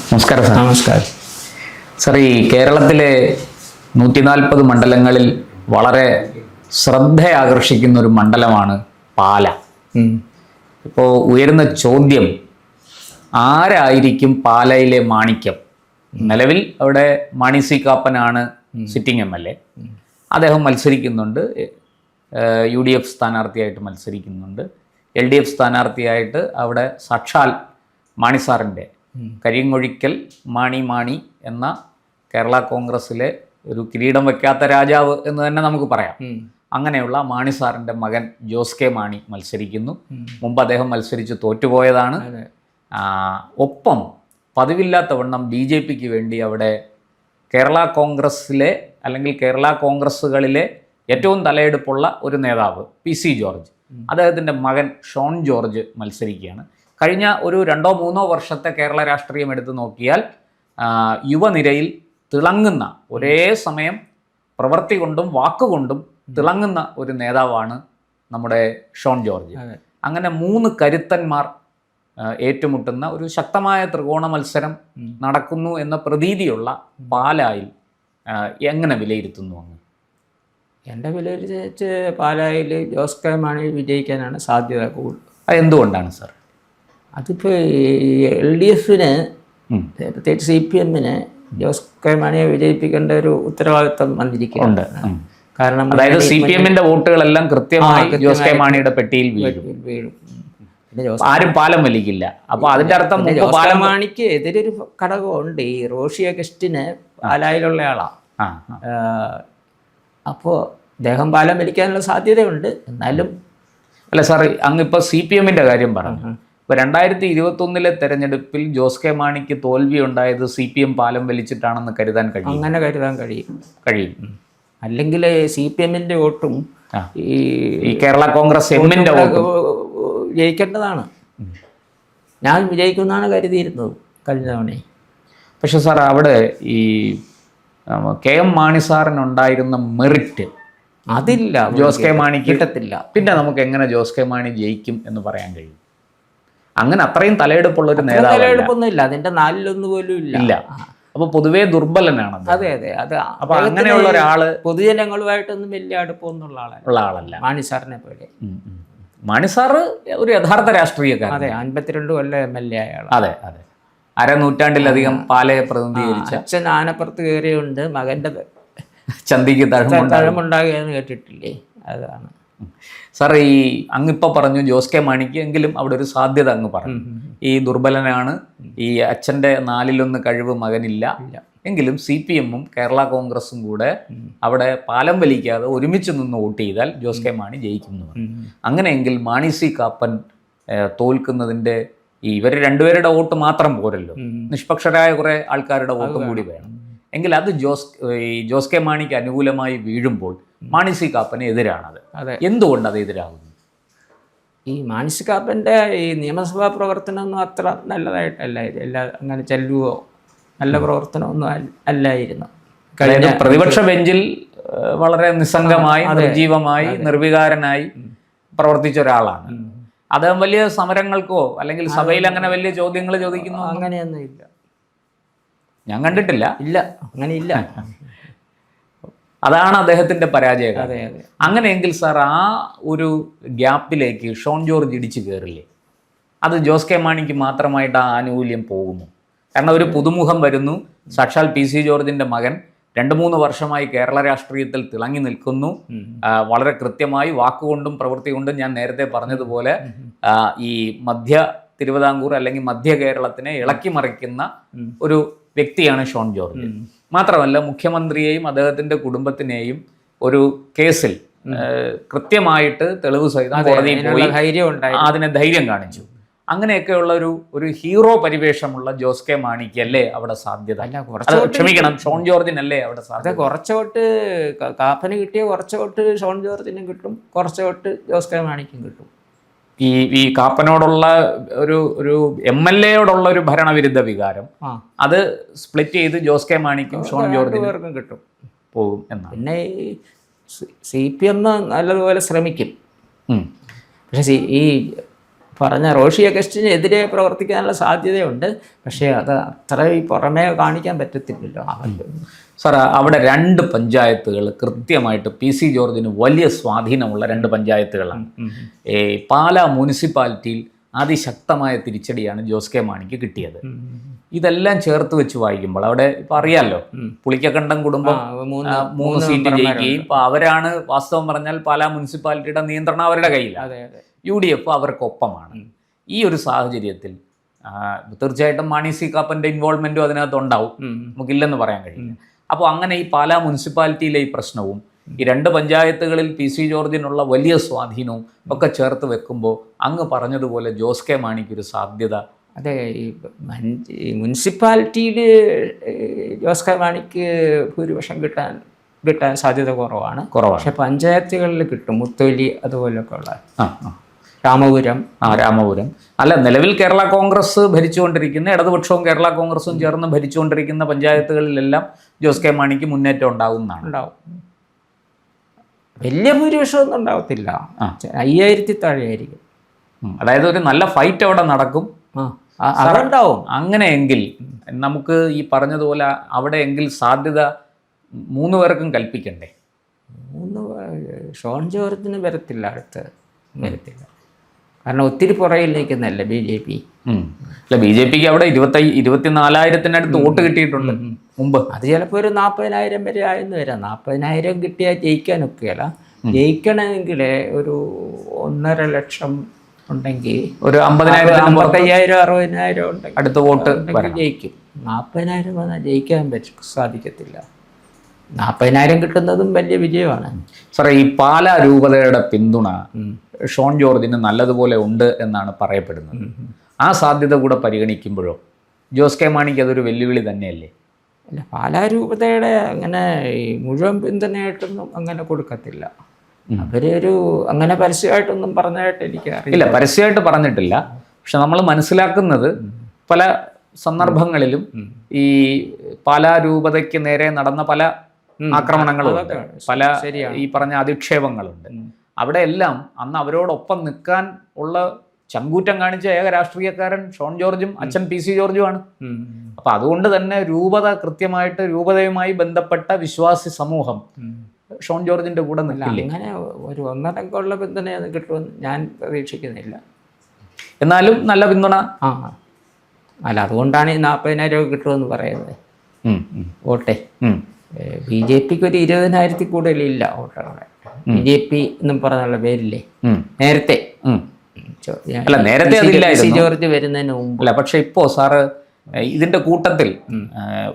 നമസ്കാരം സാർ. നമസ്കാരം സാർ, ഈ കേരളത്തിലെ 140 മണ്ഡലങ്ങളിൽ വളരെ ശ്രദ്ധയാകർഷിക്കുന്ന ഒരു മണ്ഡലമാണ് പാല. ഇപ്പോൾ ഉയരുന്ന ചോദ്യം, ആരായിരിക്കും പാലയിലെ മാണിക്യം? നിലവിൽ അവിടെ മാണി സി കാപ്പനാണ് സിറ്റിംഗ് MLA. അദ്ദേഹം മത്സരിക്കുന്നുണ്ട്, UDF സ്ഥാനാർത്ഥിയായിട്ട് മത്സരിക്കുന്നുണ്ട്. LDF സ്ഥാനാർത്ഥിയായിട്ട് അവിടെ സാക്ഷാൽ മാണി സാറിൻ്റെ കരിങ്ങൊഴിക്കൽ മാണി എന്ന കേരള കോൺഗ്രസ്സിലെ ഒരു കിരീടം വയ്ക്കാത്ത രാജാവ് എന്ന് തന്നെ നമുക്ക് പറയാം. അങ്ങനെയുള്ള മാണി സാറിൻ്റെ മകൻ ജോസ് കെ മാണി മത്സരിക്കുന്നു. മുമ്പ് അദ്ദേഹം മത്സരിച്ച് തോറ്റുപോയതാണ്. ഒപ്പം പതിവില്ലാത്ത വണ്ണം BJPക്ക് വേണ്ടി അവിടെ കേരള കോൺഗ്രസ്സിലെ അല്ലെങ്കിൽ കേരള കോൺഗ്രസ്സുകളിലെ ഏറ്റവും തലയെടുപ്പുള്ള ഒരു നേതാവ് PC ജോർജ്, അദ്ദേഹത്തിൻ്റെ മകൻ ഷോൺ ജോർജ് മത്സരിക്കുകയാണ്. കഴിഞ്ഞ ഒരു 2-3 വർഷത്തെ കേരള രാഷ്ട്രീയം എടുത്തു നോക്കിയാൽ യുവനിരയിൽ തിളങ്ങുന്ന, ഒരേ സമയം പ്രവൃത്തി കൊണ്ടും വാക്കുകൊണ്ടും തിളങ്ങുന്ന ഒരു നേതാവാണ് നമ്മുടെ ഷോൺ ജോർജ്. അങ്ങനെ 3 കരുത്തന്മാർ ഏറ്റുമുട്ടുന്ന ഒരു ശക്തമായ ത്രികോണ മത്സരം നടക്കുന്നു എന്ന പ്രതീതിയുള്ള പാലായിൽ എങ്ങനെ വിലയിരുത്തുന്നു അങ്ങ്? എൻ്റെ വിലയിൽ വെച്ച് പാലായിൽ ജോസ് കെ മാണി വിജയിക്കാനാണ് സാധ്യത കൂടുതൽ. അത് എന്തുകൊണ്ടാണ് സാർ? അതിപ്പോൾ LDFന്, പ്രത്യേകിച്ച് CPMന് ജോസ് കെ മാണിയെ വിജയിപ്പിക്കേണ്ട ഒരു ഉത്തരവാദിത്വം വന്നിരിക്കുന്നുണ്ട്. കാരണം അതായത് CPMന്റെ വോട്ടുകളെല്ലാം കൃത്യമായി ജോസ് കെ മാണിയുടെ പെട്ടിയിൽ വീഴും. ആരും പാലം വലിക്കില്ല. അപ്പോൾ അതിന്റെ അർത്ഥം മാണിക്ക് എതിരൊരു ഘടകമുണ്ട്. ഈ റോഷി അഗസ്റ്റിന് പാലായിലുള്ള ആളാണ്. അപ്പോൾ അദ്ദേഹം പാലം വലിക്കാനുള്ള സാധ്യതയുണ്ട്. എന്നാലും അല്ല സാർ, അങ്ങിപ്പോൾ CPMന്റെ കാര്യം പറഞ്ഞു. ഇപ്പോൾ 2021 തെരഞ്ഞെടുപ്പിൽ ജോസ് കെ മാണിക്ക് തോൽവി ഉണ്ടായത് CPM പാലം വലിച്ചിട്ടാണെന്ന് കരുതാൻ കഴിയും? അങ്ങനെ കരുതാൻ കഴിയും. അല്ലെങ്കിൽ CPMന്റെ വോട്ടും ഈ കേരള കോൺഗ്രസ് എമ്മിന്റെ വോട്ടും ജയിക്കേണ്ടതാണ്. ഞാൻ വിജയിക്കുമെന്നാണ് കരുതിയിരുന്നത് കഴിഞ്ഞ തവണ. പക്ഷെ സാർ, അവിടെ ഈ KM മാണി സാറിനുണ്ടായിരുന്ന മെറിറ്റ് അതില്ല, ജോസ് കെ മാണിക്ക് കിട്ടത്തില്ല. പിന്നെ നമുക്ക് എങ്ങനെ ജോസ് കെ മാണി ജയിക്കും എന്ന് പറയാൻ കഴിയും? അങ്ങനെ അത്രയും തലയെടുപ്പുള്ള ഒരു നേതാവ്. തലയെടുപ്പൊന്നും ഇല്ല, അതിന്റെ 4-1 പോലും ഇല്ല. അപ്പൊ പൊതുവേ ദുർബലനാണ്. അതെ. അത് അപ്പൊ അങ്ങനെയുള്ള ഒരാള് പൊതുജനങ്ങളുമായിട്ടൊന്നും വലിയ അടുപ്പമൊന്നുള്ള ആളല്ല മാണി സാറിനെ പോലെ. മാണി സാറ് ഒരു യഥാർത്ഥ രാഷ്ട്രീയക്കാരൻ. അതെ, 52 കൊല്ലം MLA ആയ. അതെ. അരനൂറ്റാണ്ടിലധികം പാലയെ പ്രതിനിധീകരിച്ച അച്ഛൻ ആനപ്പുറത്ത് കയറിയുണ്ട്, മകന്റെ ചന്തിക്ക് തഴമുണ്ടാകുകയെന്ന് കേട്ടിട്ടില്ലേ? അതാണ് സാർ. ഈ അങ്ങിപ്പോൾ പറഞ്ഞു ജോസ് കെ മാണിക്ക്, എങ്കിലും അവിടെ ഒരു സാധ്യത അങ്ങ് പറഞ്ഞു. ഈ ദുർബലനാണ്, ഈ അച്ഛൻ്റെ 4-1 കഴിവ് മകനില്ല. എങ്കിലും CPMും കേരള കോൺഗ്രസും കൂടെ അവിടെ പാലം വലിക്കാതെ ഒരുമിച്ച് നിന്ന് വോട്ട് ചെയ്താൽ ജോസ് കെ മാണി ജയിക്കുന്നു. അങ്ങനെയെങ്കിൽ മാണി സി കാപ്പൻ തോൽക്കുന്നതിൻ്റെ ഇവർ രണ്ടുപേരുടെ വോട്ട് മാത്രം പോരല്ലോ, നിഷ്പക്ഷരായ കുറേ ആൾക്കാരുടെ വോട്ടും കൂടി വേണം. എങ്കിൽ അത് ജോസ് കെ മാണിക്ക് അനുകൂലമായി വീഴുമ്പോൾ മാണി സി കാപ്പന് എതിരാണത്. എന്തുകൊണ്ട് അത് എതിരാകുന്നു? ഈ മാണി സി കാപ്പൻ്റെ ഈ നിയമസഭാ പ്രവർത്തനമൊന്നും അത്ര നല്ലതായിട്ടല്ല, അങ്ങനെ ചെല്ലുവോ നല്ല പ്രവർത്തനമൊന്നും അല്ലായിരുന്നു. പ്രതിപക്ഷ ബെഞ്ചിൽ വളരെ നിസ്സംഗമായി, നിർജീവമായി, നിർവികാരനായി പ്രവർത്തിച്ച ഒരാളാണ്. അദ്ദേഹം വലിയ സമരങ്ങൾക്കോ അല്ലെങ്കിൽ സഭയിൽ അങ്ങനെ വലിയ ചോദ്യങ്ങൾ ചോദിക്കുന്നു അങ്ങനെയൊന്നും ഇല്ല, ഞാൻ കണ്ടിട്ടില്ല. അങ്ങനെയില്ല. അതാണ് അദ്ദേഹത്തിന്റെ പരാജയം. അങ്ങനെയെങ്കിൽ സാർ, ആ ഒരു ഗ്യാപ്പിലേക്ക് ഷോൺ ജോർജ് ഇടിച്ചു കയറില്ലേ? അത് ജോസ് കെ മാണിക്ക് മാത്രമായിട്ട് ആ ആനുകൂല്യം പോകുമോ? കാരണം ഒരു പുതുമുഖം വരുന്നു, സാക്ഷാൽ PC ജോർജിന്റെ മകൻ 2-3 വർഷമായി കേരള രാഷ്ട്രീയത്തിൽ തിളങ്ങി നിൽക്കുന്നു. വളരെ കൃത്യമായി വാക്കുകൊണ്ടും പ്രവൃത്തി കൊണ്ടും, ഞാൻ നേരത്തെ പറഞ്ഞതുപോലെ, ഈ മധ്യ തിരുവിതാംകൂർ അല്ലെങ്കിൽ മധ്യ കേരളത്തിനെ ഇളക്കി മറിക്കുന്ന ഒരു വ്യക്തിയാണ് ഷോൺ ജോർജ്. മാത്രമല്ല, മുഖ്യമന്ത്രിയെയും അദ്ദേഹത്തിന്റെ കുടുംബത്തിനെയും ഒരു കേസിൽ കൃത്യമായിട്ട് തെളിവ് സഹിതം കോടതിയിൽ പോയി അതിനെ ധൈര്യം കാണിച്ചു. അങ്ങനെയൊക്കെയുള്ള ഒരു ഹീറോ പരിവേഷമുള്ള ജോസ് കെ മാണിക്കല്ലേ അവിടെ സാധ്യത? ക്ഷമിക്കണം, ഷോൺ ജോർജിനല്ലേ അവിടെ സാധ്യത? കുറച്ചോട്ട് കാപ്പന് കിട്ടിയ കുറച്ചോട്ട് ഷോൺ ജോർജിനും കിട്ടും, കുറച്ചോട്ട് ജോസ് കെ മാണിക്കും കിട്ടും. ഈ കാപ്പനോടുള്ള ഒരു MLAയോടുള്ള ഒരു ഭരണവിരുദ്ധ വികാരം അത് സ്പ്ലിറ്റ് ചെയ്ത് ജോസ് കെ മാണിക്കും ഷോൺ ജോർജിനും കിട്ടും പോകും എന്നാണ്. പിന്നെ CPM നല്ലതുപോലെ ശ്രമിക്കും. പക്ഷേ ഈ പറഞ്ഞ റോഷി അഗസ്റ്റിനെതിരെ പ്രവർത്തിക്കാനുള്ള സാധ്യതയുണ്ട്. പക്ഷേ അത് അത്ര ഈ പുറമേ കാണിക്കാൻ പറ്റത്തില്ലല്ലോ. സാർ, അവിടെ 2 പഞ്ചായത്തുകൾ കൃത്യമായിട്ട് PC ജോർജിന് വലിയ സ്വാധീനമുള്ള 2 പഞ്ചായത്തുകളാണ്. പാലാ മുനിസിപ്പാലിറ്റിയിൽ അതിശക്തമായ തിരിച്ചടിയാണ് ജോസ് കെ മാണിക്ക് കിട്ടിയത്. ഇതെല്ലാം ചേർത്ത് വെച്ച് വായിക്കുമ്പോൾ അവിടെ ഇപ്പം അറിയാമല്ലോ, പുളിക്കക്കണ്ടം കുടുംബം 3 സീറ്റ് ജയിക്കുകയും ഇപ്പം അവരാണ് വാസ്തവം പറഞ്ഞാൽ പാലാ മുനിസിപ്പാലിറ്റിയുടെ നിയന്ത്രണം അവരുടെ കയ്യിലാണ്. UDF അവർക്കൊപ്പമാണ്. ഈ ഒരു സാഹചര്യത്തിൽ തീർച്ചയായിട്ടും മാണി സി കാപ്പൻ്റെ ഇൻവോൾവ്മെൻറ്റും അതിനകത്ത് ഉണ്ടാവും, നമുക്കില്ലെന്ന് പറയാൻ കഴിയില്ല. അപ്പോൾ അങ്ങനെ ഈ പാലാ മുനിസിപ്പാലിറ്റിയിലെ ഈ പ്രശ്നവും ഈ 2 പഞ്ചായത്തുകളിൽ PC ജോർജിനുള്ള വലിയ സ്വാധീനവും ഒക്കെ ചേർത്ത് വെക്കുമ്പോൾ അങ്ങ് പറഞ്ഞതുപോലെ ജോസ് കെ മാണിക്കൊരു സാധ്യത. അതെ, ഈ മുനിസിപ്പാലിറ്റിയിൽ ജോസ് കെ മാണിക്ക് ഭൂരിപക്ഷം കിട്ടാൻ സാധ്യത കുറവാണ്. പക്ഷെ പഞ്ചായത്തുകളിൽ കിട്ടും. മുത്തോലി അതുപോലെയൊക്കെ ഉള്ള രാമപുരം. അല്ല, നിലവിൽ കേരള കോൺഗ്രസ് ഭരിച്ചുകൊണ്ടിരിക്കുന്ന, ഇടതുപക്ഷവും കേരള കോൺഗ്രസും ചേർന്ന് ഭരിച്ചുകൊണ്ടിരിക്കുന്ന പഞ്ചായത്തുകളിലെല്ലാം ജോസ് കെ മാണിക്ക് മുന്നേറ്റം ഉണ്ടാവും. വലിയ ഭൂരിപക്ഷമൊന്നും ഉണ്ടാവത്തില്ല, 5000 താഴെയായിരിക്കും. അതായത് ഒരു നല്ല ഫൈറ്റ് അവിടെ നടക്കും. അതുണ്ടാവും. അങ്ങനെയെങ്കിൽ നമുക്ക് ഈ പറഞ്ഞതുപോലെ അവിടെ എങ്കിൽ സാധ്യത 3 പേർക്കും കൽപ്പിക്കണ്ടേ? ഷോൺ ജോർജിന് വരത്തില്ല, വരത്തില്ല. കാരണം ഒത്തിരി പുറകിലേക്കെന്നല്ല BJP. അല്ല, BJPക്ക് അവിടെ 24,000-ത്തിനടുത്ത് വോട്ട് കിട്ടിയിട്ടുണ്ട് മുമ്പ്. അത് ചിലപ്പോൾ ഒരു 40,000 വരെ ആയെന്ന് വരാം. 40,000 കിട്ടിയാൽ ജയിക്കാനൊക്കെയല്ല. ജയിക്കണമെങ്കിൽ ഒരു 1.5 ലക്ഷം ഉണ്ടെങ്കിൽ ഒരു 50,000 55,000 60,000 ഉണ്ടെങ്കിൽ അടുത്ത വോട്ട് ജയിക്കും. 40,000 വന്നാൽ ജയിക്കാൻ സാധിക്കത്തില്ല. 40,000 കിട്ടുന്നതും വലിയ വിജയമാണ്. സാറേ, ഈ പാലാ രൂപതയുടെ പിന്തുണ ഷോൺ ജോർജിന് നല്ലതുപോലെ ഉണ്ട് എന്നാണ് പറയപ്പെടുന്നത്. ആ സാധ്യത കൂടെ പരിഗണിക്കുമ്പോഴോ ജോസ് കെ മാണിക്ക് അതൊരു വെല്ലുവിളി തന്നെയല്ലേ? അല്ല, പാലാ രൂപതയുടെ അങ്ങനെ ഈ മുഴുവൻ പിന്തുണയായിട്ടൊന്നും അങ്ങനെ കൊടുക്കത്തില്ല. അവരൊരു അങ്ങനെ പരസ്യമായിട്ടൊന്നും പറഞ്ഞതായിട്ട് എനിക്ക് അറിയില്ല. പരസ്യമായിട്ട് പറഞ്ഞിട്ടില്ല. പക്ഷെ നമ്മൾ മനസ്സിലാക്കുന്നത് പല സന്ദർഭങ്ങളിലും ഈ പാലാ രൂപതയ്ക്ക് നേരെ നടന്ന പല ആക്രമണങ്ങളുണ്ട്, പല ഈ പറഞ്ഞ അധിക്ഷേപങ്ങളുണ്ട്. അവിടെ എല്ലാം അന്ന് അവരോടൊപ്പം നിൽക്കാൻ ഉള്ള ചങ്കൂറ്റം കാണിച്ച ഏക രാഷ്ട്രീയക്കാരൻ ഷോൺ ജോർജും അച്ഛൻ PC ജോർജുമാണ്. അപ്പം അതുകൊണ്ട് തന്നെ രൂപത കൃത്യമായിട്ട് രൂപതയുമായി ബന്ധപ്പെട്ട വിശ്വാസി സമൂഹം ഷോൺ ജോർജിന്റെ കൂടെ നിൽക്കില്ലേ? അങ്ങനെ ഒരു 1.5 പിന്തുണ കിട്ടുമെന്ന് ഞാൻ പ്രതീക്ഷിക്കുന്നില്ല. എന്നാലും നല്ല പിന്തുണ. അല്ല, അതുകൊണ്ടാണ് ഈ 40,000 കിട്ടുമെന്ന് പറയുന്നത്. വോട്ടെ BJPക്ക് ഒരു 20,000 കൂടുതലില്ല വോട്ടുകളെ. BJP എന്നും പറഞ്ഞുള്ള പേരില്ലേ നേരത്തെ ജോർജ് വരുന്നതിന് മുമ്പ്. അല്ല, പക്ഷെ ഇപ്പോ സാറ് ഇതിന്റെ കൂട്ടത്തിൽ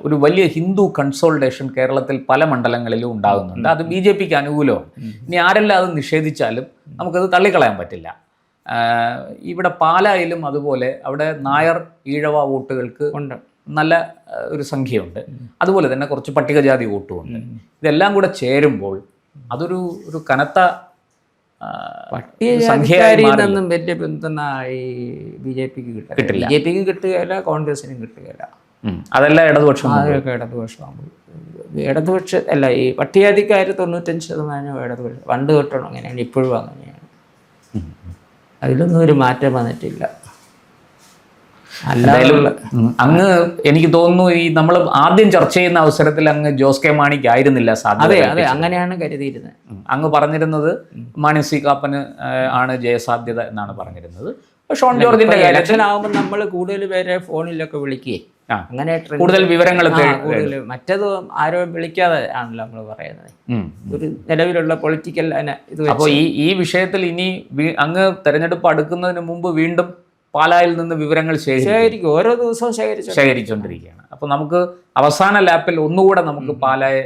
ഒരു വലിയ ഹിന്ദു കൺസോൾട്ടേഷൻ കേരളത്തിൽ പല മണ്ഡലങ്ങളിലും ഉണ്ടാകുന്നുണ്ട്. അത് BJPക്ക് അനുകൂലമാണ്. ഇനി ആരെല്ലാം അത് നിഷേധിച്ചാലും നമുക്കത് തള്ളിക്കളയാൻ പറ്റില്ല. ഇവിടെ പാലായിലും അതുപോലെ അവിടെ നായർ ഈഴവ വോട്ടുകൾക്ക് നല്ല ഒരു സംഖ്യയുണ്ട്. അതുപോലെ തന്നെ കുറച്ച് പട്ടികജാതി വോട്ടുമുണ്ട്. ഇതെല്ലാം കൂടെ ചേരുമ്പോൾ അതൊരു കനത്ത പട്ടികജാതിക്കാരിൽ വലിയ പിന്തുണ ഈ BJPക്ക് കിട്ടില്ല. BJPക്ക് കിട്ടുകയില്ല, കോൺഗ്രസിനും കിട്ടുകയില്ല. അതെല്ലാം ഇടതുപക്ഷം. ഇടതുപക്ഷ അല്ല, ഈ പട്ടികജാതിക്കാർ 95% ഇടതുപക്ഷം. പണ്ട് തൊട്ടാണ് അങ്ങനെയാണ്, ഇപ്പോഴും അങ്ങനെയാണ്. അതിലൊന്നും ഒരു മാറ്റം വന്നിട്ടില്ല. അങ്ങ് എനിക്ക് തോന്നുന്നു ഈ നമ്മൾ ആദ്യം ചർച്ച ചെയ്യുന്ന അവസരത്തിൽ അങ്ങ് ജോസ് കെ മാണിക്ക് ആയിരുന്നില്ല സാധ്യത. അതെ, അങ്ങനെയാണ് കരുതിയിരുന്നത്. അങ്ങ് പറഞ്ഞിരുന്നത് മാണി സി കാപ്പന് ആണ് ജയസാധ്യത എന്നാണ് പറഞ്ഞിരുന്നത്. ഷോൺ ജോർജിന്റെ ഇലക്ഷൻ ആകുമ്പോൾ നമ്മൾ കൂടുതൽ പേരെ ഫോണിലൊക്കെ വിളിക്കുകയും അങ്ങനെ കൂടുതൽ വിവരങ്ങൾ മറ്റത് ആരും വിളിക്കാതെ ആണല്ലോ നമ്മൾ പറയുന്നത്. ഒരു നിലവിലുള്ള പൊളിറ്റിക്കൽ ഇത്. അപ്പോൾ ഈ വിഷയത്തിൽ ഇനി അങ്ങ് തെരഞ്ഞെടുപ്പ് അടുക്കുന്നതിന് മുമ്പ് വീണ്ടും പാലായിൽ നിന്ന് വിവരങ്ങൾ ശേഖരിക്കും. ഓരോ ദിവസവും ശേഖരിച്ചുകൊണ്ടിരിക്കുകയാണ്. അപ്പോൾ നമുക്ക് അവസാന ലാപ്പിൽ ഒന്നുകൂടെ നമുക്ക് പാലായെ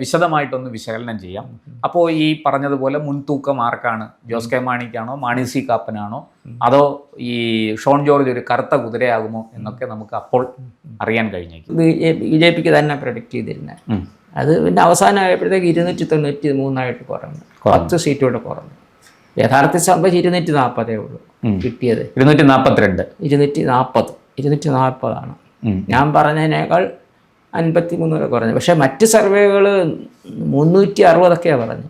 വിശദമായിട്ടൊന്ന് വിശകലനം ചെയ്യാം. അപ്പോൾ ഈ പറഞ്ഞതുപോലെ മുൻതൂക്കം ആർക്കാണ്? ജോസ് കെ മാണിക്കാണോ, മാണി സി കാപ്പനാണോ, അതോ ഈ ഷോൺ ജോർജ് ഒരു കറുത്ത കുതിരയാകുമോ എന്നൊക്കെ നമുക്ക് അപ്പോൾ അറിയാൻ കഴിഞ്ഞേക്കും. BJPക്ക് തന്നെ പ്രൊഡിക്റ്റ് ചെയ്തിരുന്നത്. അത് പിന്നെ അവസാനമായപ്പോഴത്തേക്ക് 293 കുറഞ്ഞു, 10 സീറ്റോടെ കുറഞ്ഞു. യഥാർത്ഥ സംഭവം 240 ഉള്ളൂ കിട്ടിയത്. 240 ഞാൻ പറഞ്ഞതിനേക്കാൾ 53 കുറഞ്ഞു. പക്ഷെ മറ്റ് സർവേകൾ 360 പറഞ്ഞു,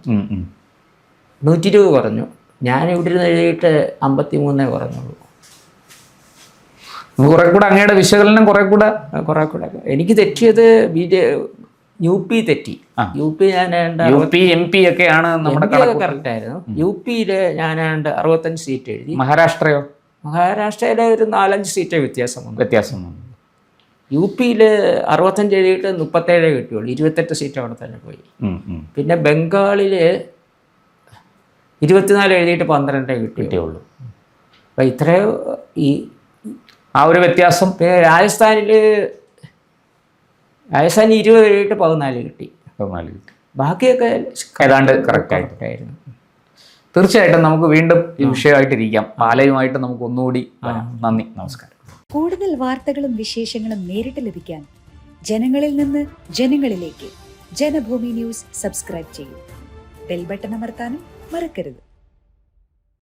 120 കുറഞ്ഞു. ഞാൻ ഇവിടെ നിന്ന് എഴുതിയിട്ട് 53 കുറഞ്ഞുള്ളൂ. കുറെ കൂടെ അങ്ങയുടെ വിശകലനം കുറെ കൂടെ എനിക്ക് തെറ്റിയത് UP തെറ്റി. UP ഞാൻ UP MP ഒക്കെയാണ് നമ്മുടെ കറക്റ്റായിരുന്നു. UP-യിൽ ഞാൻ 65 സീറ്റ് എഴുതി. മഹാരാഷ്ട്രയോ? മഹാരാഷ്ട്രയിലെ ഒരു 4-5 സീറ്റേ വ്യത്യാസം വന്നു. UP-യിൽ 65 എഴുതിയിട്ട് 37 കിട്ടിയുള്ളൂ. 28 സീറ്റ് അവിടെ തന്നെ പോയി. പിന്നെ ബംഗാളിൽ 24 എഴുതിയിട്ട് 12 കിട്ടിയുള്ളൂ. അപ്പം ഇത്രയോ ഈ ആ ഒരു വ്യത്യാസം. പിന്നെ രാജസ്ഥാൻ 20 എഴുതിയിട്ട് 14 കിട്ടി. ബാക്കിയൊക്കെ ഏതാണ്ട് കറക്റ്റായിട്ടായിരുന്നു. തീർച്ചയായിട്ടും നമുക്ക് വീണ്ടും ഈ വിഷയമായിട്ടിരിക്കാം. പാലയുമായിട്ട് നമുക്ക് ഒന്നുകൂടി വരാം. നന്ദി, നമസ്കാരം. കൂടുതൽ വാർത്തകളും വിശേഷങ്ങളും നേരിട്ട് ലഭിക്കാൻ ജനങ്ങളിൽ നിന്ന് ജനങ്ങളിലേക്ക് ജനഭൂമി ന്യൂസ് സബ്സ്ക്രൈബ് ചെയ്യൂ. ബെൽ ബട്ടൺ അമർത്താനും മറക്കരുത്.